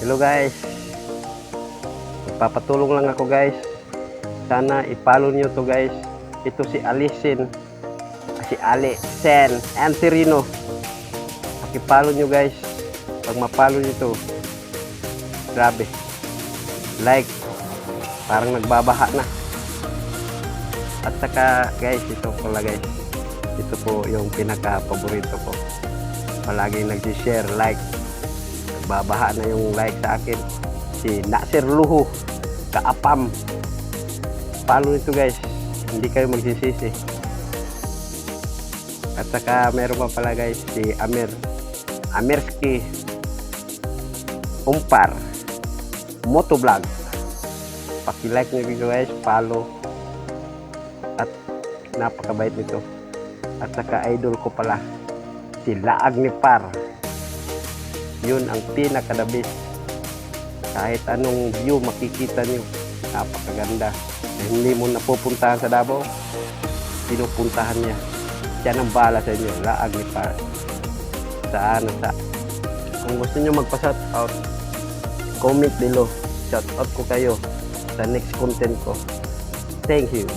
Hello guys, magpapatulong lang ako guys. Sana i-follow nyo to guys. Ito si Alisin, si Ali, Sen, and si Rino. Paki-follow nyo guys. Pag ma-follow nyo to, grabe, like, parang nagbabaha na. At saka guys, ito pala guys, ito po yung pinaka-paborito ko. Palaging nag-share, like, nagbabaha na yung like sa akin. Si Nasir Luhu Kaapam, follow ito guys, hindi kayo magsisisi. At saka meron pa pala guys si Amirski Umpar Motovlog. Paki-like nyo guys, follow. At napakabait nito. At saka idol ko pala si Laag ni Par. Yun ang pinakadabis. Kahit anong view makikita nyo, napakaganda. Hindi mo napupuntahan sa Davao, pinupuntahan niya. Siya nang bahala sa inyo. Laag ni Par. Kung gusto nyo magpa-shout out, comment below. Shout out ko kayo sa next content ko. Thank you.